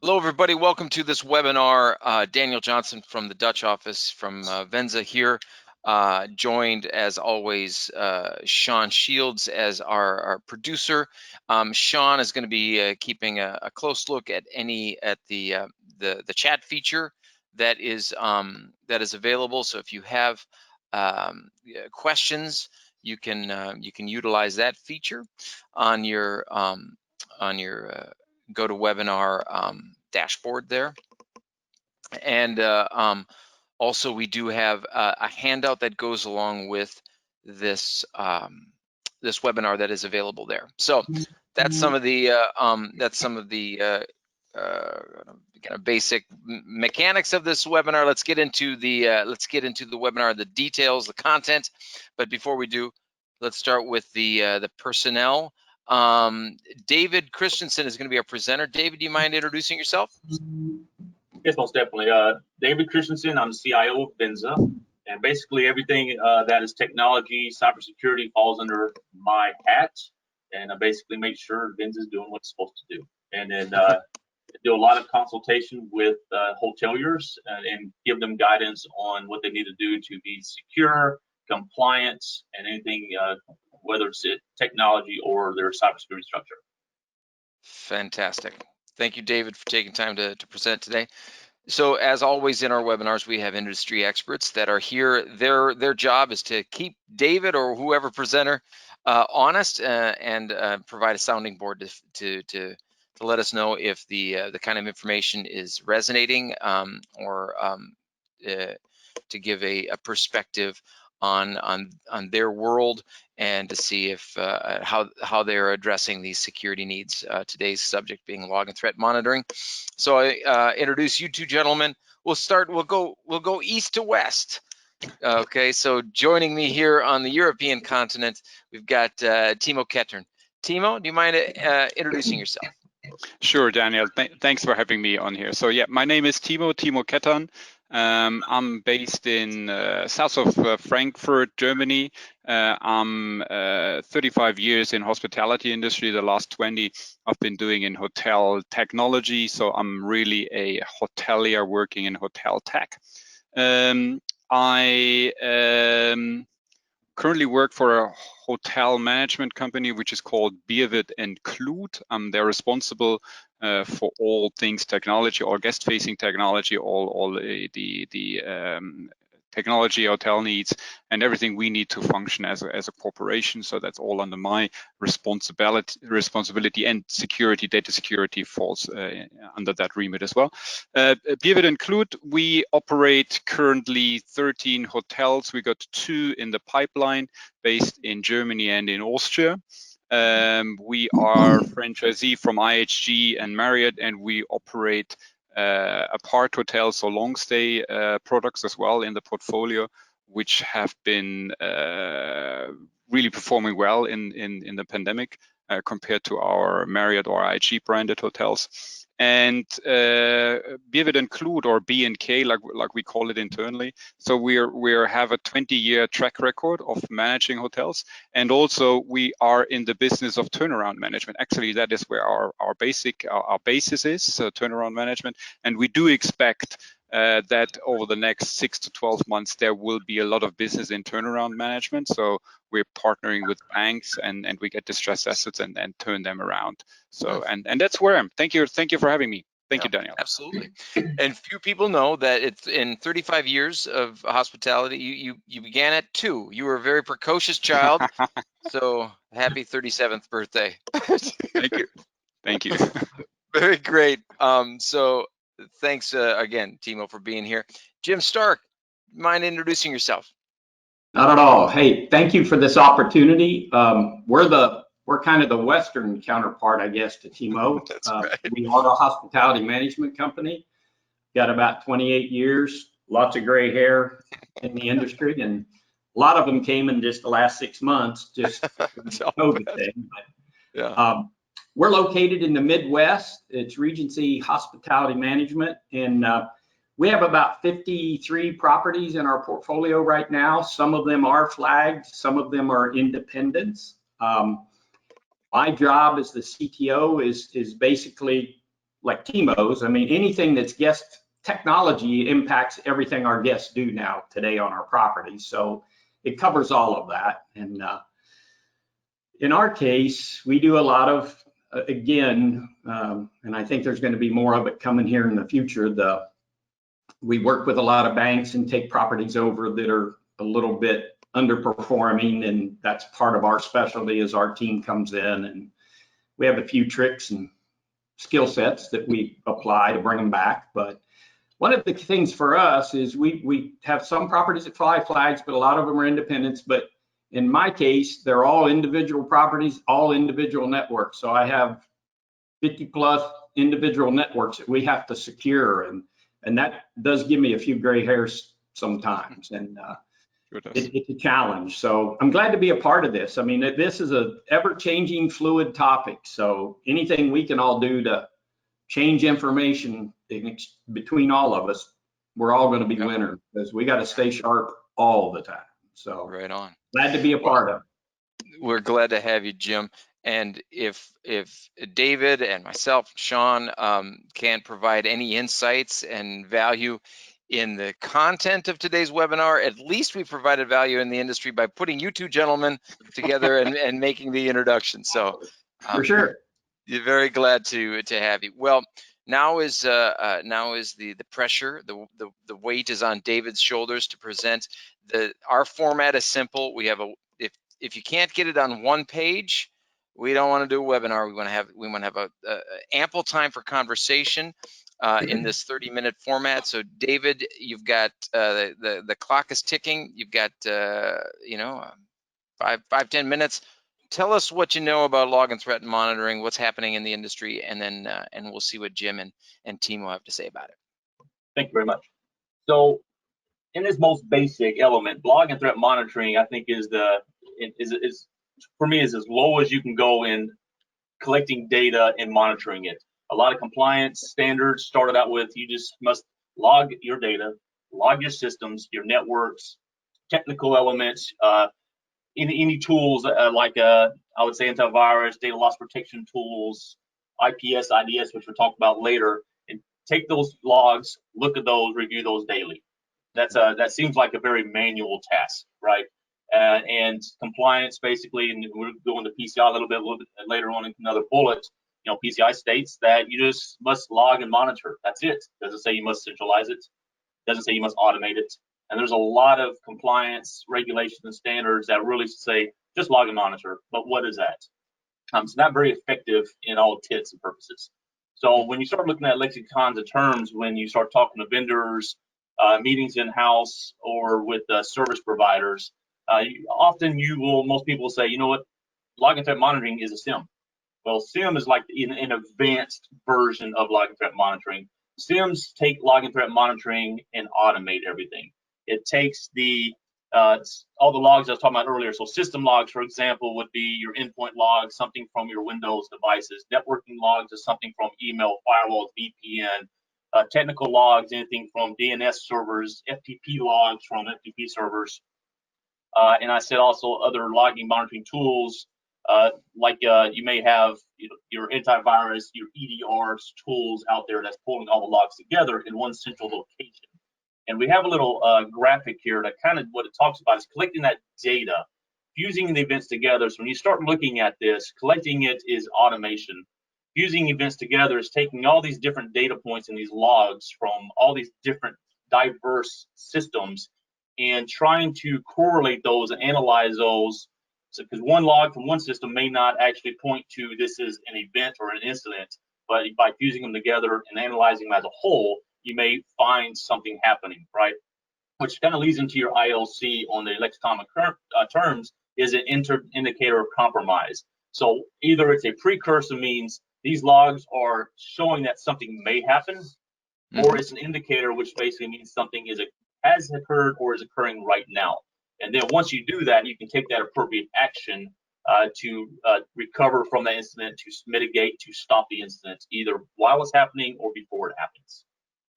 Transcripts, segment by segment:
Hello, everybody. Welcome to this webinar. Daniel Johnson from the Dutch office from Venza here, joined as always, Sean Shields as our producer. Sean is going to be keeping a close look at the chat feature that is available. So if you have questions, you can utilize that feature on your GoToWebinar dashboard there. And also we do have a handout that goes along with this this webinar that is available there. So that's some of the kind of basic mechanics of this webinar. Let's get into the webinar, the details, the content. But before we do, let's start with the personnel. David Christensen is going to be our presenter. David, do you mind introducing yourself? Yes, most definitely. David Christiansen, I'm the CIO of Venza, and basically everything that is technology, cybersecurity falls under my hat, and I basically make sure Venza is doing what it's supposed to do. And then do a lot of consultation with hoteliers and give them guidance on what they need to do to be secure, compliant, and anything, whether it's technology or their cybersecurity structure. Fantastic. Thank you, David, for taking time to present today. So as always in our webinars, we have industry experts that are here. Their job is to keep David or whoever presenter honest and provide a sounding board to let us know if the kind of information is resonating or to give a perspective on their world and to see if how they're addressing these security needs. Today's subject being log and threat monitoring. So I introduce you two gentlemen. We'll go east to west. Okay, so joining me here on the European continent, we've got Timo Kettering. Timo, do you mind introducing yourself? Sure, Daniel. Thanks for having me on here. So yeah, my name is Timo Kettern. I'm based in south of Frankfurt, Germany. I'm 35 years in hospitality industry. The last 20 I've been doing in hotel technology. So I'm really a hotelier working in hotel tech. I currently work for a hotel management company which is called Bierwirth and Kluth. They're responsible for all things technology, all guest-facing technology, all the technology hotel needs, and everything we need to function as a corporation. So that's all under my responsibility, and security, data security falls under that remit as well. Bierwirth and Kluth, we operate currently 13 hotels. We got 2 in the pipeline based in Germany and in Austria. We are franchisee from IHG and Marriott, and we operate apart hotels, so long stay products as well in the portfolio, which have been really performing well in the pandemic compared to our Marriott or IHG branded hotels. And Bierwirth and Kluth, or B&K, like we call it internally. So we have a 20-year track record of managing hotels, and also we are in the business of turnaround management. Actually, that is where our basis is, turnaround management, and we do expect that over the next 6 to 12 months there will be a lot of business in turnaround management. So we're partnering with banks and we get distressed assets and turn them around. So and that's where I'm. Thank you for having me. Thank you, Daniel. Absolutely. And few people know that it's in 35 years of hospitality, you began at 2. You were a very precocious child. So happy 37th birthday. Thank you. Thank you. Very great. So thanks again, Timo, for being here. Jim Stark, mind introducing yourself? Not at all. Hey, thank you for this opportunity. We're kind of the Western counterpart, I guess, to Timo. That's right. We are a hospitality management company. Got about 28 years, lots of gray hair in the industry, and a lot of them came in just the last 6 months, just the COVID thing. But, yeah. We're located in the Midwest. It's Regency Hospitality Management, and we have about 53 properties in our portfolio right now. Some of them are flagged, some of them are independents. My job as the CTO is basically like Timo's. I mean, anything that's guest technology impacts everything our guests do now today on our property. So it covers all of that. And in our case, we do a lot of, again, and I think there's going to be more of it coming here in the future. We work with a lot of banks and take properties over that are a little bit underperforming, and that's part of our specialty as our team comes in, and we have a few tricks and skill sets that we apply to bring them back. But one of the things for us is we have some properties that fly flags, but a lot of them are independents. But in my case, they're all individual properties, all individual networks. So I have 50 plus individual networks that we have to secure, and that does give me a few gray hairs sometimes, and it's a challenge. So I'm glad to be a part of this. I mean, this is a ever-changing, fluid topic. So anything we can all do to change information between all of us, we're all going to be winners, because we got to stay sharp all the time. So right on. Glad to be a part of it. We're glad to have you, Jim. And if David and myself, Sean, can provide any insights and value in the content of today's webinar, at least we provided value in the industry by putting you two gentlemen together and making the introduction. So for sure, you're very glad to have you. Well, now is the pressure, the weight is on David's shoulders to present. Our format is simple. We have if you can't get it on one page, we don't want to do a webinar. We want to have a ample time for conversation in this 30-minute format. So David, you've got the clock is ticking. You've got 5-10 minutes. Tell us what you know about log and threat monitoring, what's happening in the industry, and then we'll see what Jim and Timo have to say about it. Thank you very much. So in this most basic element, log and threat monitoring, I think is for me is as low as you can go in collecting data and monitoring it. A lot of compliance standards started out with you just must log your data, log your systems, your networks, technical elements, any tools like I would say antivirus, data loss protection tools, IPS, IDS, which we'll talk about later, and take those logs, look at those, review those daily. That seems like a very manual task, right? And compliance, basically, and we'll go into PCI a little bit later on in another bullet. You know, PCI states that you just must log and monitor. That's it. Doesn't say you must centralize it. Doesn't say you must automate it. And there's a lot of compliance regulations and standards that really say just log and monitor. But what is that? It's not very effective in all intents and purposes. So when you start looking at lexicons of terms, when you start talking to vendors, meetings in-house, or with service providers, often most people will say, you know what, log and threat monitoring is a SIM. Well, SIM is like an advanced version of log and threat monitoring. SIMs take log and threat monitoring and automate everything. It takes all the logs I was talking about earlier. So system logs, for example, would be your endpoint logs, something from your Windows devices. Networking logs is something from email, firewalls, VPN. Technical logs, anything from DNS servers, FTP logs from FTP servers. And I said also other logging monitoring tools, like you may have your antivirus, your EDRs tools out there that's pulling all the logs together in one central location. And we have a little graphic here that kind of what it talks about is collecting that data, fusing the events together. So when you start looking at this, collecting it is automation. Fusing events together is taking all these different data points and these logs from all these different diverse systems and trying to correlate those and analyze those. So, because one log from one system may not actually point to this is an event or an incident, but by fusing them together and analyzing them as a whole, you may find something happening, right? Which kind of leads into your ILC on the lexicon terms is an indicator of compromise. So either it's a precursor, means these logs are showing that something may happen, or it's an indicator, which basically means something has occurred or is occurring right now. And then once you do that, you can take that appropriate action to recover from that incident, to mitigate, to stop the incident, either while it's happening or before it happens.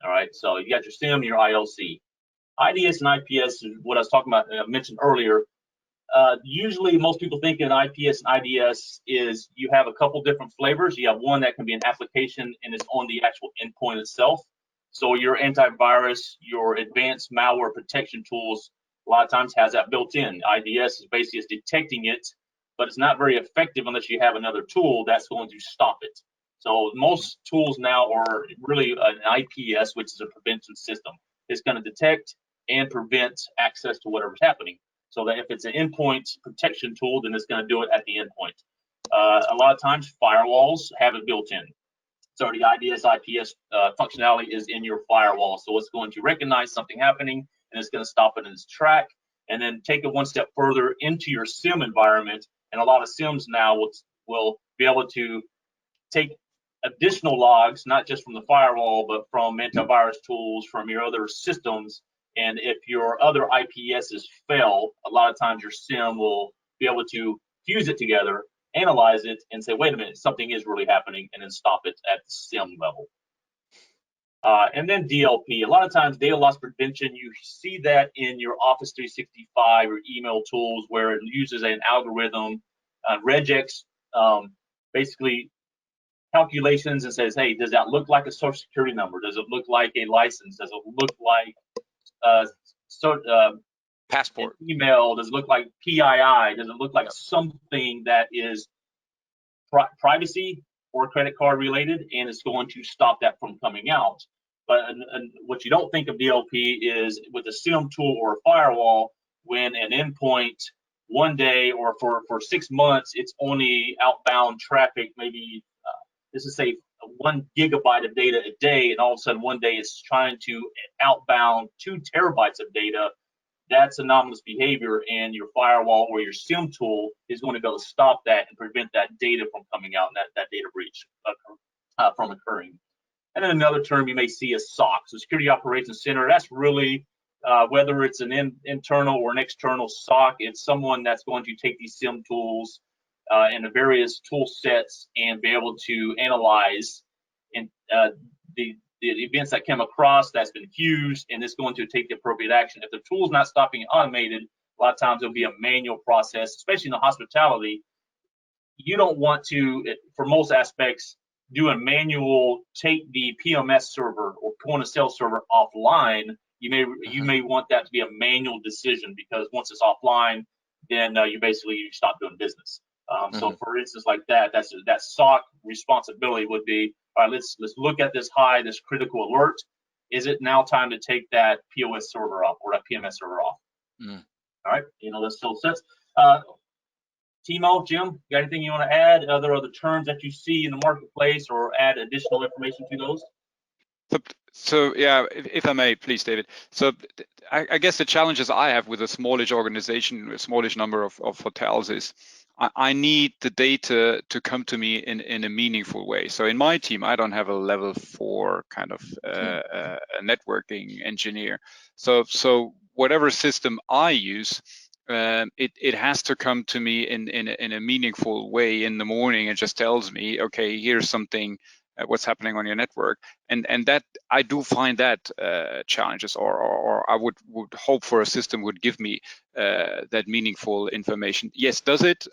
All right, so you got your SIM, your ILC. IDS and IPS is what I was talking about, I mentioned earlier. Usually most people think in IPS and IDS is you have a couple different flavors. You have one that can be an application and is on the actual endpoint itself. So your antivirus, your advanced malware protection tools, a lot of times has that built in. IDS is basically just detecting it, but it's not very effective unless you have another tool that's going to stop it. So most tools now are really an IPS, which is a prevention system. It's going to detect and prevent access to whatever's happening. So that if it's an endpoint protection tool, then it's going to do it at the endpoint. A lot of times firewalls have it built in. So the IDS IPS functionality is in your firewall. So it's going to recognize something happening and it's going to stop it in its track, and then take it one step further into your SIM environment. And a lot of SIMs now will be able to take additional logs, not just from the firewall, but from antivirus tools, from your other systems. And if your other IPSs fail, a lot of times your SIM will be able to fuse it together, analyze it, and say, wait a minute, something is really happening, and then stop it at the SIM level. And then DLP. A lot of times, data loss prevention, you see that in your Office 365 or email tools where it uses an algorithm, regex, basically calculations and says, hey, does that look like a social security number? Does it look like a license? Does it look like passport email? Does it look like PII? Does it look like something that is privacy or credit card related, and it's going to stop that from coming out? But what you don't think of DLP is with a SIM tool or a firewall, when an endpoint one day or for 6 months, it's only outbound traffic, maybe this is say 1 gigabyte of data a day, and all of a sudden one day it's trying to outbound 2 terabytes of data. That's anomalous behavior, and your firewall or your SIM tool is going to be able to stop that and prevent that data from coming out and that data breach from occurring. And then another term you may see is SOC, so Security Operations Center. That's really whether it's an internal or an external SOC, it's someone that's going to take these SIM tools and the various tool sets and be able to analyze the events that came across that's been fused, and it's going to take the appropriate action. If the tool's not stopping it automated, a lot of times it'll be a manual process, especially in the hospitality. You don't want to, for most aspects, do a manual, take the PMS server or point of sale server offline. You may want that to be a manual decision, because once it's offline, then you basically stop doing business. So for instance, like that SOC responsibility would be, all right, let's look at this critical alert. Is it now time to take that POS server off or that PMS server off? All right, that's still sense. Timo, Jim, you got anything you want to add? Other terms that you see in the marketplace, or add additional information to those? So yeah, if I may, please, David. So I guess the challenges I have with a smallish organization, a smallish number of hotels is I need the data to come to me in a meaningful way. So in my team, I don't have a level 4 kind of a networking engineer. So whatever system I use, it has to come to me in a meaningful way in the morning. It just tells me, okay, here's something, what's happening on your network, and that I do find that challenges, or I would hope for a system would give me that meaningful information. Yes, does it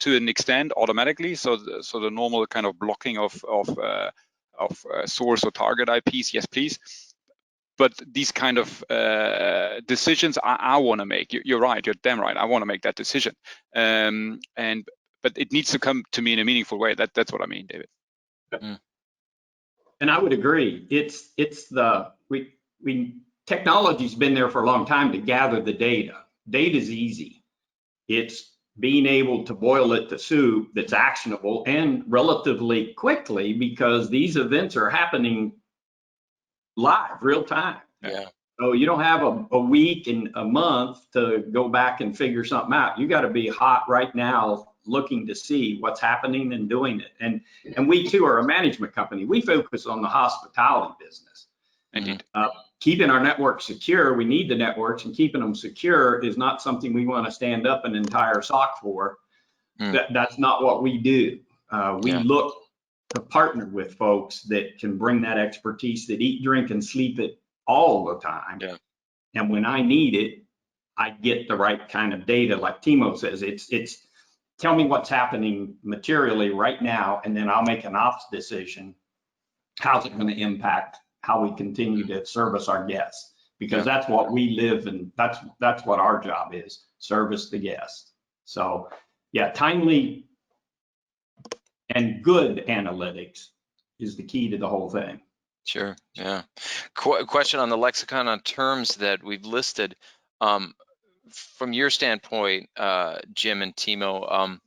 to an extent automatically? So the normal kind of blocking of source or target IPs, yes, please. But these kind of decisions I want to make. You're right. You're damn right. I want to make that decision, but it needs to come to me in a meaningful way. That's what I mean, David. And I would agree. Technology's been there for a long time to gather the data. Data's easy. It's being able to boil it to soup that's actionable and relatively quickly, because these events are happening live, real time. Yeah. So you don't have a week and a month to go back and figure something out. You got to be hot right now, looking to see what's happening and doing it. And we too are a management company. We focus on the hospitality business. Indeed. Keeping our network secure, we need the networks, and keeping them secure is not something we want to stand up an entire SOC for. That's not what we do. We look to partner with folks that can bring that expertise, that eat, drink, and sleep it all the time. Yeah. And when I need it, I get the right kind of data. Like Timo says, it's tell me what's happening materially right now, and then I'll make an ops decision. How's it going to impact how we continue to service our guests? Because that's what we live, and that's what our job is, service the guest. So yeah, timely and good analytics is the key to the whole thing. Sure. Yeah. Question on the lexicon on terms that we've listed. From your standpoint, Jim and Timo,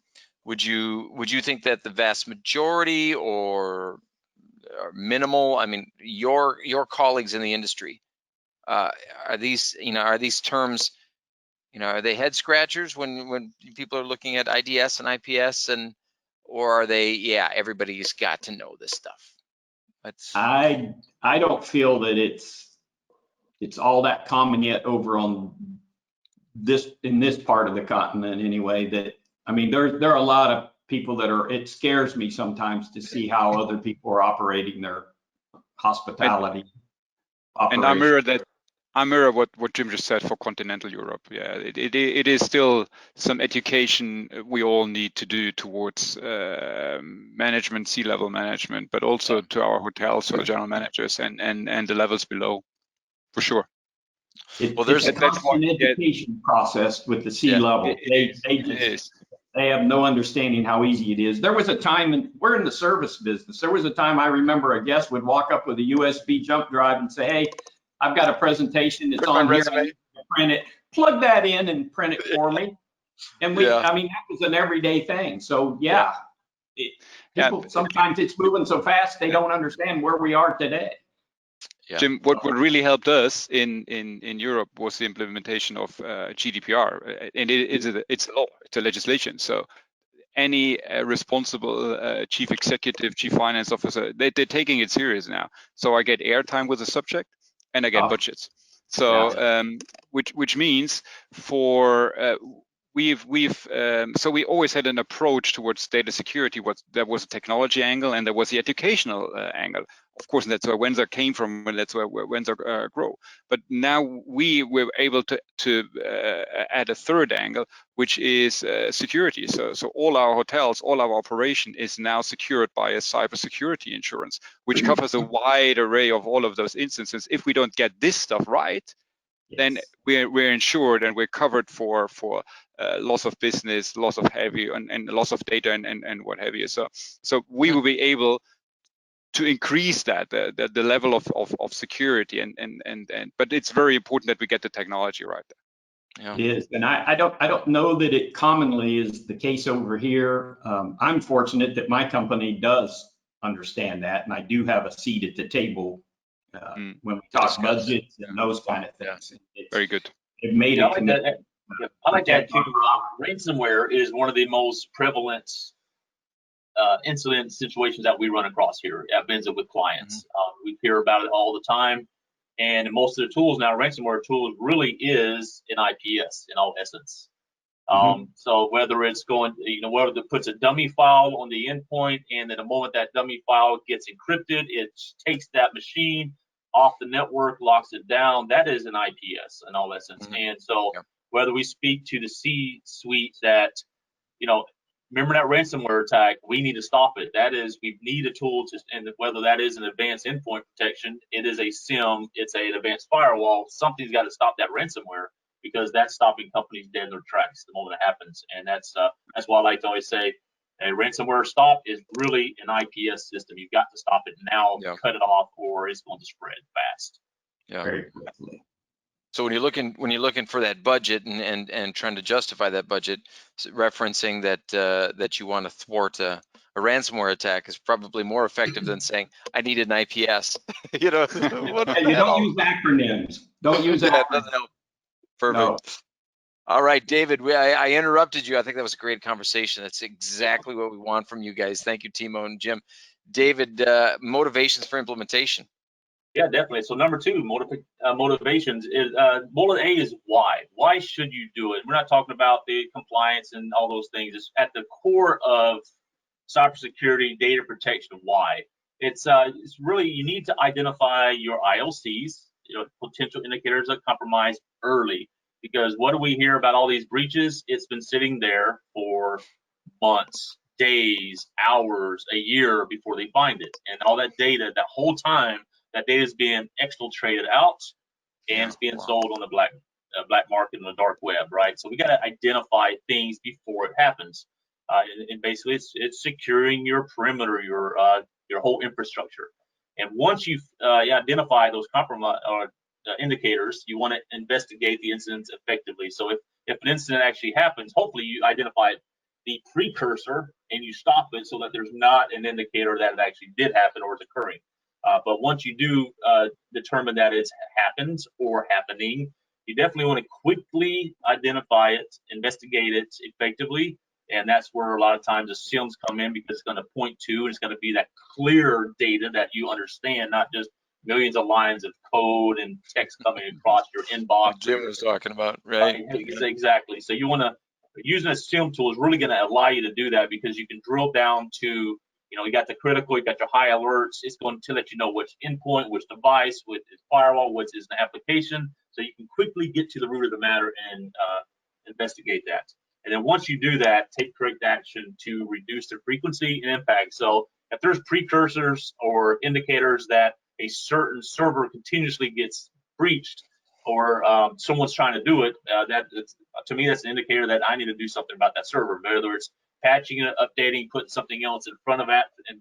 would you think that the vast majority or minimal? I mean, your colleagues in the industry, are these terms, are they head scratchers when people are looking at IDS and IPS, or are they, yeah, everybody's got to know this stuff? I don't feel that it's all that common yet over on in this part of the continent anyway. That, I mean, there are a lot of people that it scares me sometimes to see how other people are operating their hospitality operation. And I mirror what Jim just said for continental Europe. Yeah, it is still some education we all need to do towards management, C-level management, but also to our hotels, to our general managers, and the levels below, for sure. It's a constant education process with the C-level. They have no understanding how easy it is. There was a time, and we're in the service business, there was a time I remember a guest would walk up with a USB jump drive and say, hey, I've got a presentation, it's on here, I need to print it. Plug that in and print it for me. And I mean, that was an everyday thing. So yeah, people, sometimes it's moving so fast, they don't understand where we are today. Yeah. Jim, what really helped us in Europe was the implementation of GDPR, and it's a law, it's a legislation. So any responsible chief executive, chief finance officer, they're taking it serious now. So I get airtime with the subject, and I get budgets. So which means for so we always had an approach towards data security. There was a technology angle and there was the educational angle. Of course, that's where Venza came from, and that's where Venza grow. But now we were able to add a third angle, which is security. So all our hotels, all our operation is now secured by a cybersecurity insurance, which covers a wide array of all of those instances. If we don't get this stuff right, then we're insured and we're covered for loss of business, loss of heavy, and loss of data and what have you. So we will be able to increase the level of security but it's very important that we get the technology right there. Yeah. It is, and I don't know that it commonly is the case over here. I'm fortunate that my company does understand that, and I do have a seat at the table when we talk budgets and those kind of things. Very good. It made I like that too. Ransomware is one of the most prevalent incident situations that we run across here at Venza with clients. We hear about it all the time, and most of the tools now, ransomware tools, really is an IPS in all essence. So whether it's whether it puts a dummy file on the endpoint, and then the moment that dummy file gets encrypted, it takes that machine off the network, locks it down, that is an IPS in all essence. And so whether we speak to the C-suite that, remember that ransomware attack, we need to stop it. That is, we need a tool and whether that is an advanced endpoint protection, it is a SIM, it's an advanced firewall, something's got to stop that ransomware, because that's stopping companies dead in their tracks the moment it happens. And that's why I like to always say, a ransomware stop is really an IPS system. You've got to stop it now, cut it off, or it's going to spread fast. Yeah. Very quickly. So when you're looking for that budget and trying to justify that budget, referencing that you want to thwart a ransomware attack is probably more effective than saying I need an IPS. You don't use acronyms. Don't use acronyms. Perfect. No. All right, David, I interrupted you. I think that was a great conversation. That's exactly what we want from you guys. Thank you, Timo and Jim. David, motivations for implementation. Yeah, definitely. So number two, motivations is bullet A is why. Why should you do it? We're not talking about the compliance and all those things. It's at the core of cybersecurity, data protection. Why? It's really, you need to identify your ILCs, potential indicators of compromise early. because what do we hear about all these breaches? It's been sitting there for months, days, hours, a year before they find it. And all that data, that whole time, that data is being exfiltrated out and it's being sold on the black market on the dark web, right? So we got to identify things before it happens. And basically, it's securing your perimeter, your whole infrastructure. And once you identify those compromise or indicators, you want to investigate the incidents effectively. So if an incident actually happens, hopefully you identify the precursor and you stop it so that there's not an indicator that it actually did happen or is occurring. But once you do determine that it's happened or happening, you definitely want to quickly identify it, investigate it effectively. And that's where a lot of times the SIMs come in, because it's going to point to, and it's going to be that clear data that you understand, not just millions of lines of code and text coming across your inbox. Like Jim was talking about, right? Exactly. So you want to, using a SIM tool is really going to allow you to do that, because you can drill down to, you got the critical, you got your high alerts. It's going to let you know which endpoint, which device, which is firewall, which is an application. So you can quickly get to the root of the matter and investigate that. And then once you do that, take correct action to reduce the frequency and impact. So if there's precursors or indicators that a certain server continuously gets breached, or someone's trying to do it, to me, that's an indicator that I need to do something about that server, whether it's patching it, updating, putting something else in front of it and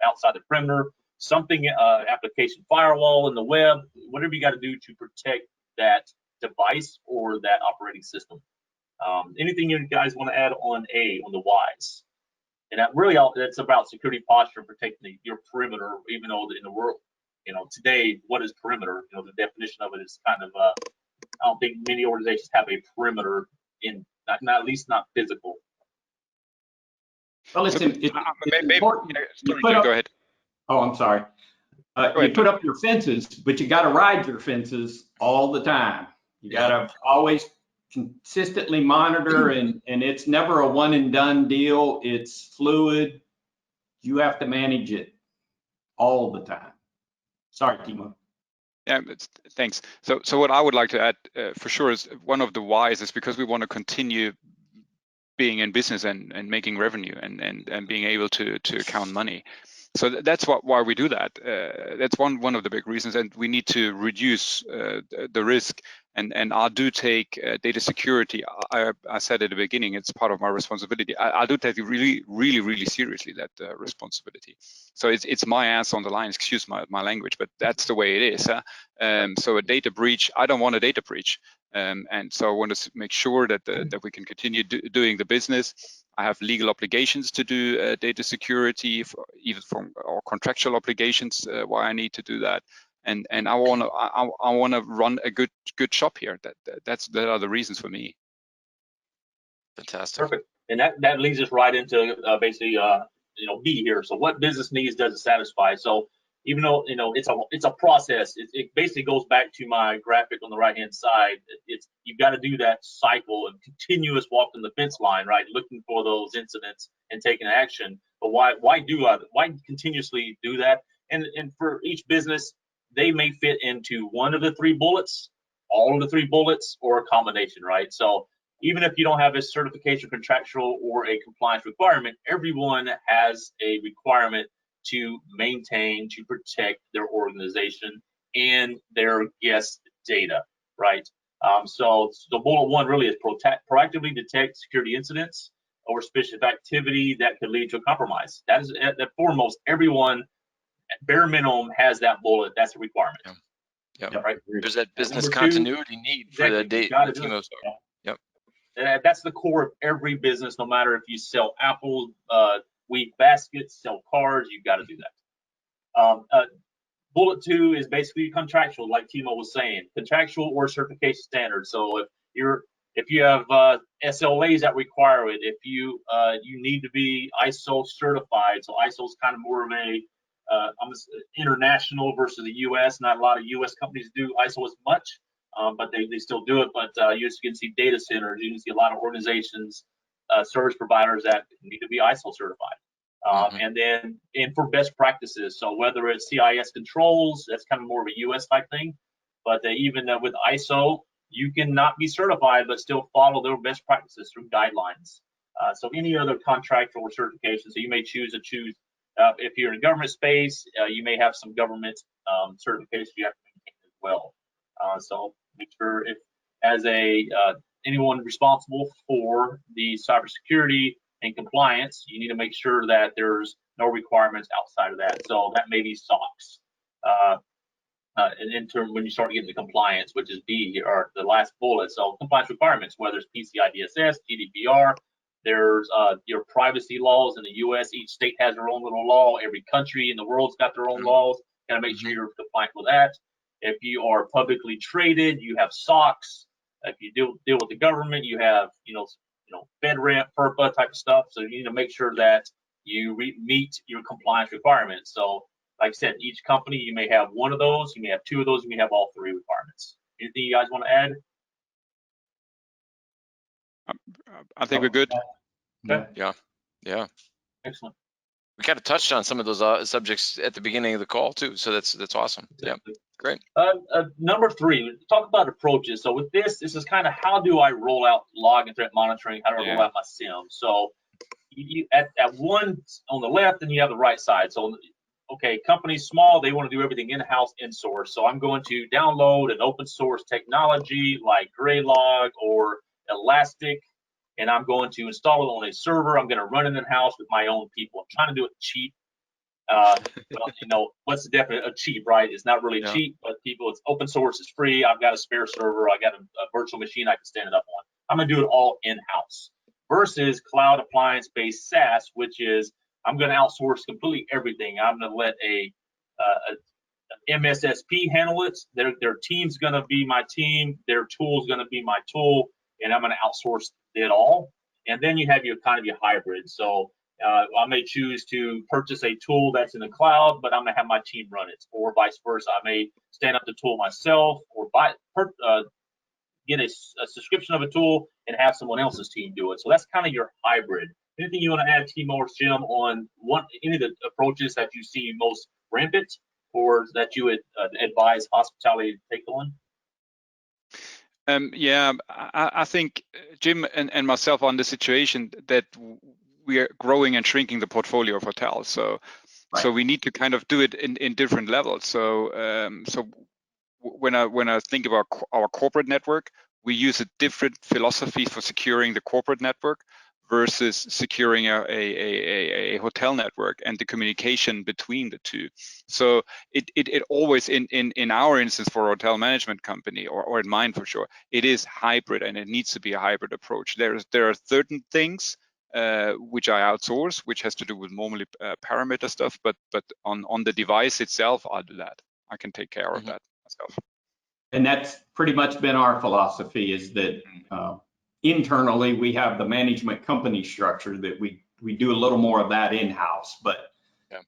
outside the perimeter, something, application firewall in the web, whatever you got to do to protect that device or that operating system. Anything you guys want to add on the whys? And that really, that's about security posture, protecting your perimeter, even though in the world, today, what is perimeter? The definition of it is kind of, I don't think many organizations have a perimeter not at least not physical. Well, it's important. Go ahead. Oh, I'm sorry. You put up your fences, but you got to ride your fences all the time. You got to always consistently monitor, and it's never a one and done deal. It's fluid. You have to manage it all the time. Sorry, Timo. Yeah, thanks. So what I would like to add for sure is one of the whys is because we want to continue being in business and making revenue and being able to account money. So that's why we do that. That's one of the big reasons, and we need to reduce the risk. And I do take data security. I said at the beginning, it's part of my responsibility. I do take it really seriously, that responsibility. So it's my ass on the line. Excuse my language, but that's the way it is. So a data breach, I don't want a data breach, and so I want to make sure that we can continue doing the business. I have legal obligations to do data security, even from or contractual obligations why I need to do that, and I want to run a good shop here. That are the reasons for me. Fantastic. Perfect. And that leads us right into basically B here. So what business needs does it satisfy? So even though it's a process, it basically goes back to my graphic on the right hand side. You've got to do that cycle and continuous walking the fence line, right? Looking for those incidents and taking action. But why continuously do that? And for each business, they may fit into one of the three bullets, all of the three bullets, or a combination, right? So even if you don't have a certification, contractual, or a compliance requirement, everyone has a requirement to maintain, to protect their organization and their guest data, right? So the bullet one really is proactively detect security incidents or specific activity that could lead to a compromise. That is at foremost. Everyone, at bare minimum, has that bullet. That's a requirement. Yeah. Right. There's that business continuity need for the data. Yep. That's the core of every business, no matter if you sell apples, wheat baskets, sell cars, you've got to do that. Bullet two is basically contractual, like Timo was saying, contractual or certification standards. So if you have SLAs that require it, if you need to be ISO certified. So ISO is kind of more of a international versus the U.S. Not a lot of U.S. companies do ISO as much, but they still do it. But you can see data centers, you can see a lot of organizations, service providers that need to be ISO certified. And for best practices, so whether it's CIS controls, that's kind of more of a U.S. type thing, but even with ISO, you cannot be certified, but still follow their best practices through guidelines. So any other contractual certification, so you may choose if you're in a government space, you may have some government certifications you have to maintain as well. So make sure if as anyone responsible for the cybersecurity and compliance, you need to make sure that there's no requirements outside of that. So that may be SOX. And in turn, when you start getting to compliance, which is B, or the last bullet, so compliance requirements, whether it's PCI DSS, GDPR, there's your privacy laws in the U.S. Each state has their own little law. Every country in the world's got their own laws. Got to make sure you're compliant with that. If you are publicly traded, you have SOX. If you deal with the government, you have FedRAMP, FERPA type of stuff. So you need to make sure that you meet your compliance requirements. So, like I said, each company, you may have one of those, you may have two of those, you may have all three requirements. Anything you guys want to add? I think we're good. Okay. Yeah. Excellent. We kind of touched on some of those subjects at the beginning of the call too, so that's awesome. Exactly. Yeah, great. Number 3, talk about approaches. So with this is kind of how do I roll out log and threat monitoring? How do I roll out my SIM? So you at one on the left, and you have the right side. So okay, companies small, they want to do everything in-house, in-source. So I'm going to download an open source technology like Graylog or Elastic, and I'm going to install it on a server. I'm going to run it in-house with my own people. I'm trying to do it cheap. Well, what's the definition of cheap, right? It's not really cheap, but it's open source, it's free. I've got a spare server. I got a virtual machine I can stand it up on. I'm going to do it all in-house versus cloud appliance-based SaaS, which is I'm going to outsource completely everything. I'm going to let a MSSP handle it. Their team's going to be my team. Their tool's going to be my tool, and I'm going to outsource it all. And then you have your kind of your hybrid. So I may choose to purchase a tool that's in the cloud, but I'm going to have my team run it, or vice versa. I may stand up the tool myself, or get a subscription of a tool and have someone else's team do it. So that's kind of your hybrid. Anything you want to add, Timo or Jim, on any of the approaches that you see most rampant, or that you would advise hospitality to take on? I think Jim and myself are in the situation that we are growing and shrinking the portfolio of hotels. So we need to kind of do it in different levels. So when I think about our corporate network, we use a different philosophy for securing the corporate network versus securing a hotel network and the communication between the two. So it always, in our instance for a hotel management company, or in mine for sure, it is hybrid, and it needs to be a hybrid approach. There are certain things which I outsource, which has to do with normally parameter stuff, but on the device itself, I'll do that. I can take care of that myself. And that's pretty much been our philosophy, is that internally we have the management company structure that we do a little more of that in-house, but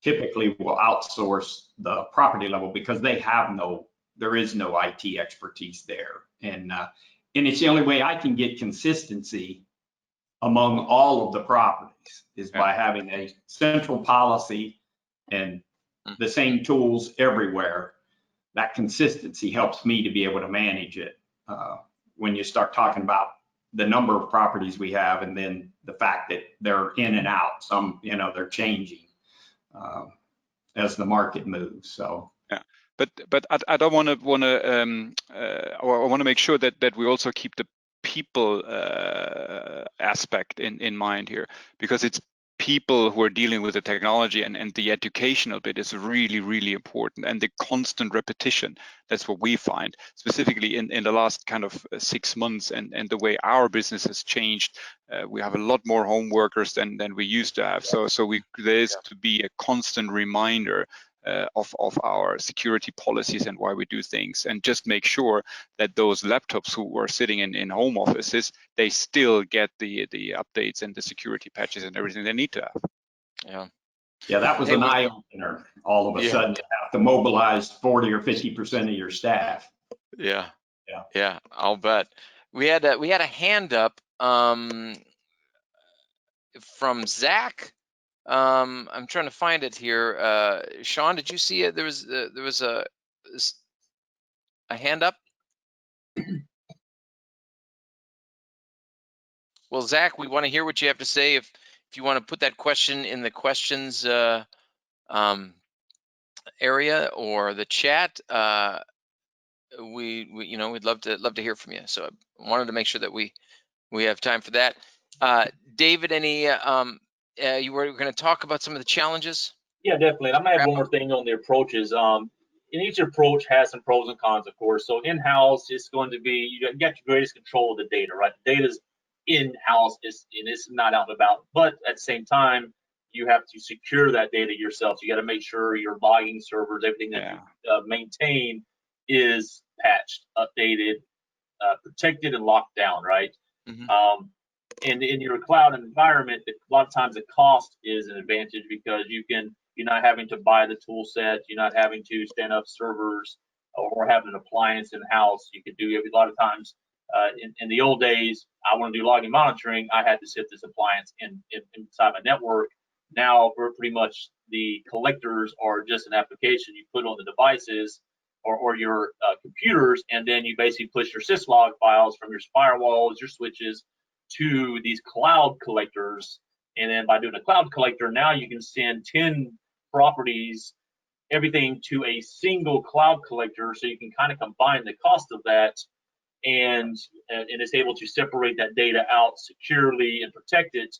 typically we'll outsource the property level because there is no IT expertise there. And it's the only way I can get consistency among all of the properties is by having a central policy and the same tools everywhere. That consistency helps me to be able to manage it. When you start talking about the number of properties we have, and then the fact that they're in and out, some, they're changing as the market moves. So but I don't want to I want to make sure that we also keep the people aspect in mind here, because it's people who are dealing with the technology, and the educational bit is really, really important, and the constant repetition. That's what we find, specifically in the last kind of 6 months, and the way our business has changed. We have a lot more home workers than we used to have. So there's to be a constant reminder of our security policies and why we do things, and just make sure that those laptops who are sitting in home offices, they still get the updates and the security patches and everything they need to have. Yeah, that was an eye opener. All of a sudden, you have to mobilize 40 or 50% of your staff. Yeah, I'll bet. We had a hand up from Zach. I'm trying to find it here. Sean, did you see it? There was a hand up. Well, Zach, we want to hear what you have to say. If you want to put that question in the questions area or the chat, we we'd love to hear from you. So I wanted to make sure that we have time for that. David, any you were going to talk about some of the challenges? Yeah, definitely. And I'm gonna add one more thing on the approaches. And each approach has some pros and cons, of course. So in-house, it's going to be you got your greatest control of the data, right? The data's in-house, and it's not out and about. But at the same time, you have to secure that data yourself. So you got to make sure your logging servers, everything that you maintain, is patched, updated, protected, and locked down, right? Mm-hmm. And in your cloud environment, a lot of times the cost is an advantage because you're not having to buy the tool set, you're not having to stand up servers or have an appliance in house. You could do a lot of times. In the old days, I want to do logging monitoring, I had to set this appliance inside my network. Now we're pretty much, the collectors are just an application you put on the devices or your computers, and then you basically push your syslog files from your firewalls, your switches, to these cloud collectors. And then by doing a cloud collector, now you can send 10 properties, everything to a single cloud collector, so you can kind of combine the cost of that, and it's able to separate that data out securely and protect it,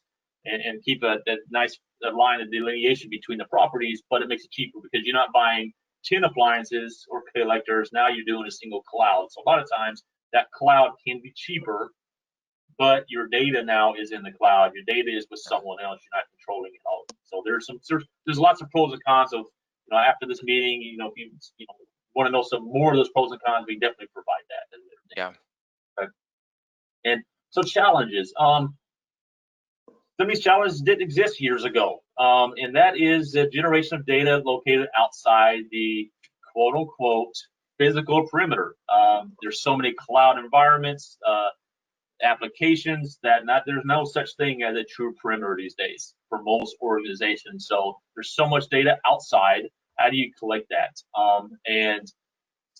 and keep that nice line of delineation between the properties. But it makes it cheaper because you're not buying 10 appliances or collectors. Now you're doing a single cloud. So a lot of times that cloud can be cheaper, but your data now is in the cloud. Your data is with someone else. You're not controlling it all. So there's lots of pros and cons of, after this meeting, if you want to know some more of those pros and cons, we definitely provide that. Yeah. Okay. And so challenges. Some of these challenges didn't exist years ago, and that is the generation of data located outside the quote unquote physical perimeter. There's so many cloud environments, applications, that there's no such thing as a true perimeter these days for most organizations. So there's so much data outside. How do you collect that? And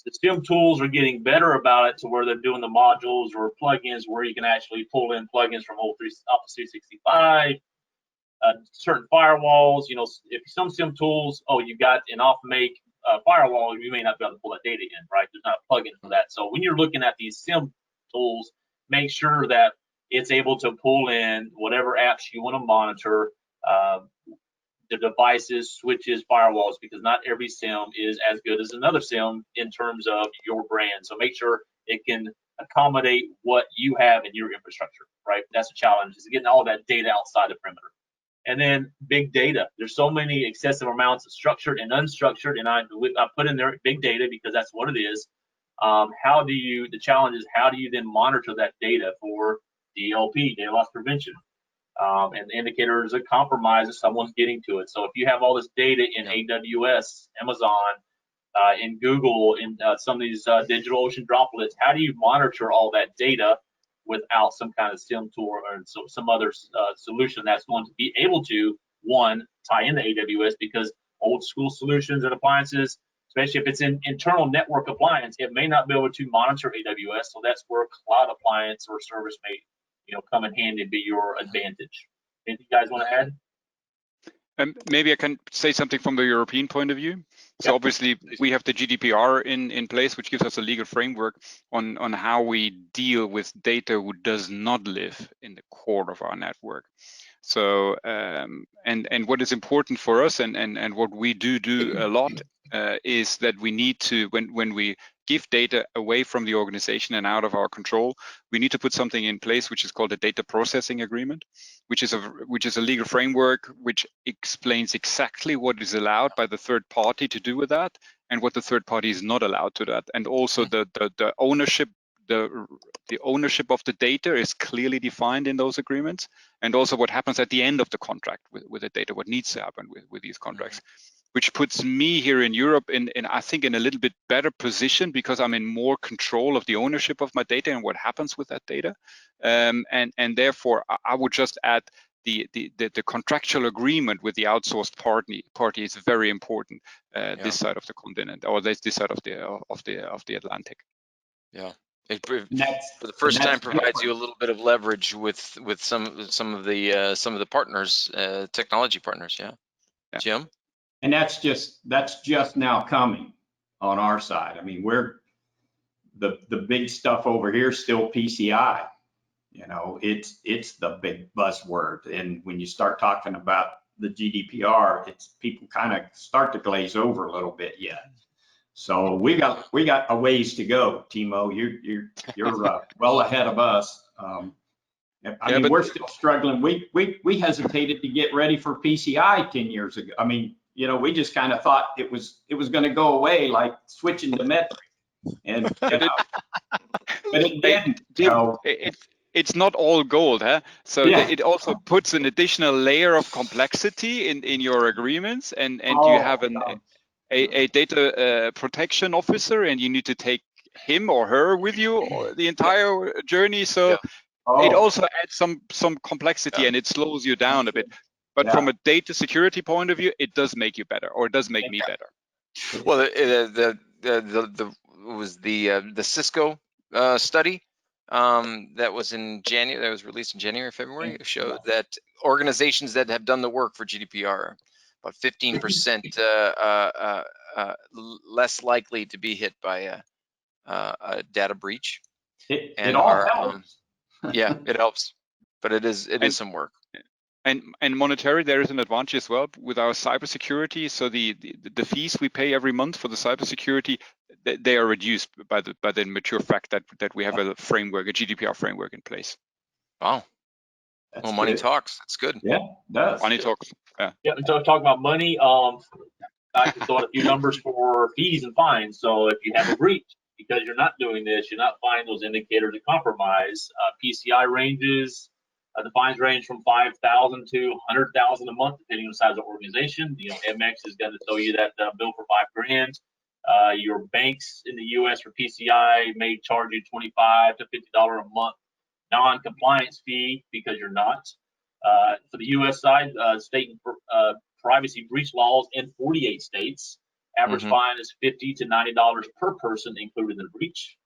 the SIM tools are getting better about it, to where they're doing the modules or plugins where you can actually pull in plugins from Office 365, certain firewalls. If some SIM tools, you've got an off-make firewall, you may not be able to pull that data in, right? There's not a plugin for that. So when you're looking at these SIM tools, make sure that it's able to pull in whatever apps you want to monitor, the devices, switches, firewalls, because not every SIM is as good as another SIM in terms of your brand. So make sure it can accommodate what you have in your infrastructure, right? That's a challenge, is getting all that data outside the perimeter. And then big data. There's so many excessive amounts of structured and unstructured, and I put in there big data because that's what it is. The challenge is, how do you then monitor that data for DLP, data loss prevention? And the indicator is a compromise if someone's getting to it. So if you have all this data in AWS, Amazon, in Google, in some of these DigitalOcean droplets, how do you monitor all that data without some kind of SIM tool or some other solution that's going to be able to, one, tie into AWS? Because old school solutions and appliances, especially if it's an internal network appliance, it may not be able to monitor AWS. So that's where cloud appliance or service may come in handy and be your advantage. Anything you guys want to add? Maybe I can say something from the European point of view. So obviously we have the GDPR in place, which gives us a legal framework on how we deal with data who does not live in the core of our network. So and what is important for us, and what we do a lot, is that we need to, when we give data away from the organization and out of our control, we need to put something in place which is called a data processing agreement, which is a legal framework which explains exactly what is allowed by the third party to do with that, and what the third party is not allowed to that, and also the ownership. The ownership of the data is clearly defined in those agreements, and also what happens at the end of the contract with the data, what needs to happen with these contracts, which puts me here in Europe I think in a little bit better position, because I'm in more control of the ownership of my data and what happens with that data, and therefore I would just add the contractual agreement with the outsourced party is very important this side of the continent, or this side of the Atlantic. Yeah. It, And that's, for the first and time, that's provides you a different. little bit of leverage with some of the partners, technology partners. Yeah, Yeah. Jim. And that's just now coming on our side. I mean, we're the big stuff over here is still PCI. You know, it's the big buzzword. And when you start talking about the GDPR, it's people kind of start to glaze over a little bit yet. So we got a ways to go, Timo. You're well ahead of us. I mean, we're still struggling. We hesitated to get ready for PCI 10 years ago. I mean, you know, we just kind of thought it was going to go away, like switching to metric. And you know, but it didn't. So it's not all gold, huh? So yeah. it also puts an additional layer of complexity in your agreements, and you have a data protection officer, and you need to take him or her with you the entire journey. So it also adds some complexity, and it slows you down a bit. But from a data security point of view, it does make you better, or it does make me better. Well, the Cisco study that was in January, that was released in January, February, showed that organizations that have done the work for GDPR, about 15% less likely to be hit by a data breach. It all helps. Yeah, it helps, but it is some work. And monetary, there is an advantage as well with our cybersecurity. So the fees we pay every month for the cybersecurity, they are reduced by the mature fact that we have a framework, a GDPR framework in place. Wow. That's well, money good. talks. That's good. Yeah, it does. Money talks. Yeah. And so talking about money, I can throw out a few numbers for fees and fines. So if you have a breach because you're not doing this, you're not finding those indicators of compromise. PCI ranges. The fines range from 5,000 to 100,000 a month, depending on the size of the organization. You know, MX is going to tell you that bill for $5,000. Your banks in the U.S. for PCI may charge you $25 to $50 a month non-compliance fee because you're not. For the U.S. side, state privacy breach laws in 48 states. Average fine is $50 to $90 per person included in the breach.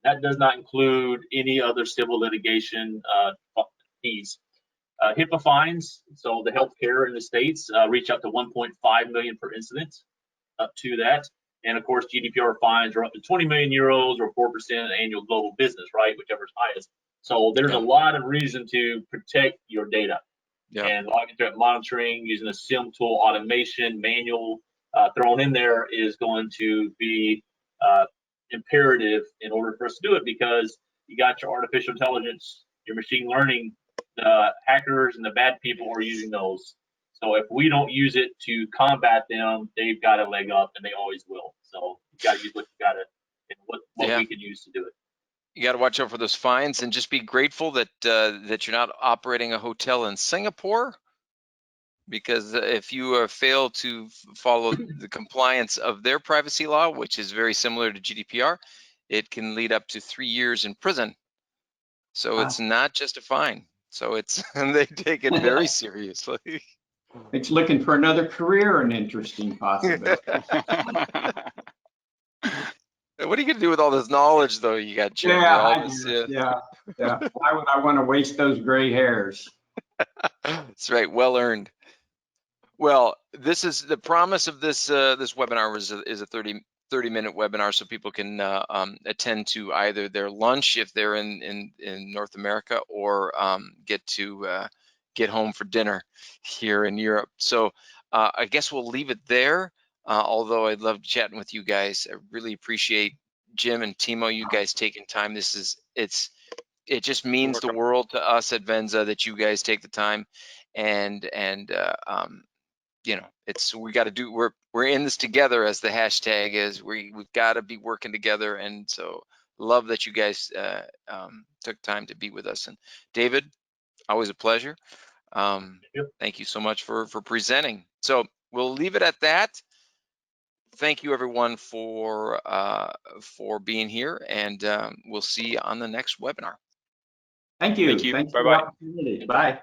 That does not include any other civil litigation fees. HIPAA fines, so the healthcare in the states reach up to 1.5 million per incident, up to that. And of course, GDPR fines are up to 20 million euros or 4% of annual global business, right? Whichever is highest. So there's a lot of reason to protect your data. And logging threat monitoring using a SIM tool automation manual thrown in there is going to be imperative in order for us to do it, because you got your artificial intelligence, your machine learning, the hackers and the bad people are using those. So if we don't use it to combat them, they've got a leg up, and they always will. So you got to use what you got to, and what we can use to do it. You got to watch out for those fines, and just be grateful that that you're not operating a hotel in Singapore, because if you fail to follow the compliance of their privacy law, which is very similar to GDPR, it can lead up to 3 years in prison. So it's not just a fine. So it's they take it very seriously. It's looking for another career, an interesting possibility. What are you gonna do with all this knowledge, though? You got, Jim. Yeah. Why would I want to waste those gray hairs? That's right. Well earned. Well, this is the promise of this this webinar is a 30-minute webinar, so people can attend to either their lunch if they're in North America, or get home for dinner here in Europe. So I guess we'll leave it there. Although I'd love chatting with you guys. I really appreciate Jim and Timo, you guys taking time. It just means the world to us at Venza that you guys take the time, and you know, we got to do. We're in this together, as the hashtag is. We've got to be working together, and so love that you guys took time to be with us. And David, always a pleasure. Thank you so much for presenting. So we'll leave it at that. Thank you, everyone, for being here, and we'll see you on the next webinar. Thank you. Thank you. Thanks Bye-bye. Bye.